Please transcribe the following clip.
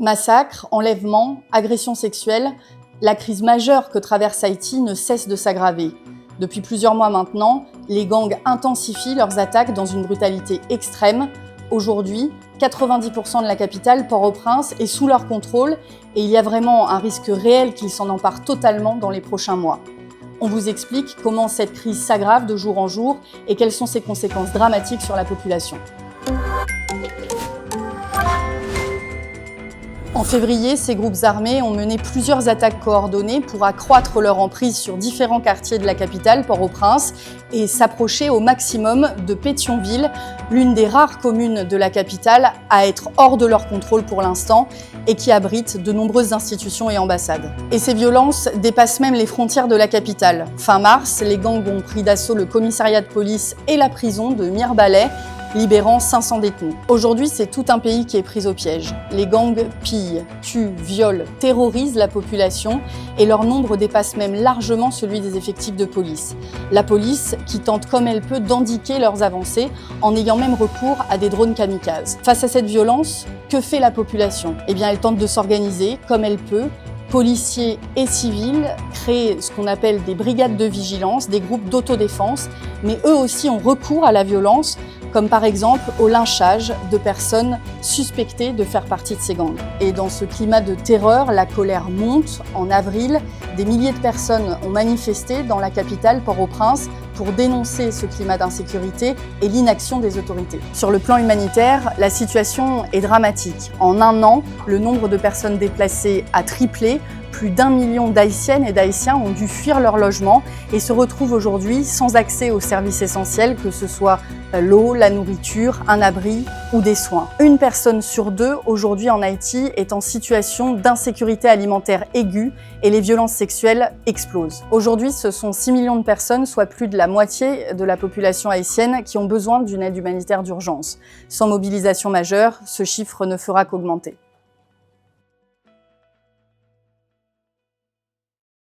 Massacres, enlèvements, agressions sexuelles, la crise majeure que traverse Haïti ne cesse de s'aggraver. Depuis plusieurs mois maintenant, les gangs intensifient leurs attaques dans une brutalité extrême. Aujourd'hui, 90% de la capitale, Port-au-Prince, est sous leur contrôle et il y a vraiment un risque réel qu'ils s'en emparent totalement dans les prochains mois. On vous explique comment cette crise s'aggrave de jour en jour et quelles sont ses conséquences dramatiques sur la population. En février, ces groupes armés ont mené plusieurs attaques coordonnées pour accroître leur emprise sur différents quartiers de la capitale, Port-au-Prince, et s'approcher au maximum de Pétionville, l'une des rares communes de la capitale à être hors de leur contrôle pour l'instant et qui abrite de nombreuses institutions et ambassades. Et ces violences dépassent même les frontières de la capitale. Fin mars, les gangs ont pris d'assaut le commissariat de police et la prison de Mirebalais, libérant 500 détenus. Aujourd'hui, c'est tout un pays qui est pris au piège. Les gangs pillent, tuent, violent, terrorisent la population et leur nombre dépasse même largement celui des effectifs de police. La police qui tente comme elle peut d'endiquer leurs avancées en ayant même recours à des drones kamikazes. Face à cette violence, que fait la population ? Eh bien, elle tente de s'organiser comme elle peut. Policiers et civils créent ce qu'on appelle des brigades de vigilance, des groupes d'autodéfense, mais eux aussi ont recours à la violence, comme par exemple au lynchage de personnes suspectées de faire partie de ces gangs. Et dans ce climat de terreur, la colère monte. En avril, des milliers de personnes ont manifesté dans la capitale, Port-au-Prince, pour dénoncer ce climat d'insécurité et l'inaction des autorités. Sur le plan humanitaire, la situation est dramatique. En un an, le nombre de personnes déplacées a triplé. Plus d'1 million d'Haïtiennes et d'Haïtiens ont dû fuir leur logement et se retrouvent aujourd'hui sans accès aux services essentiels, que ce soit l'eau, la nourriture, un abri ou des soins. Une personne sur deux aujourd'hui en Haïti est en situation d'insécurité alimentaire aiguë et les violences sexuelles explosent. Aujourd'hui, ce sont 6 millions de personnes, soit plus de la moitié de la population haïtienne, qui ont besoin d'une aide humanitaire d'urgence. Sans mobilisation majeure, ce chiffre ne fera qu'augmenter.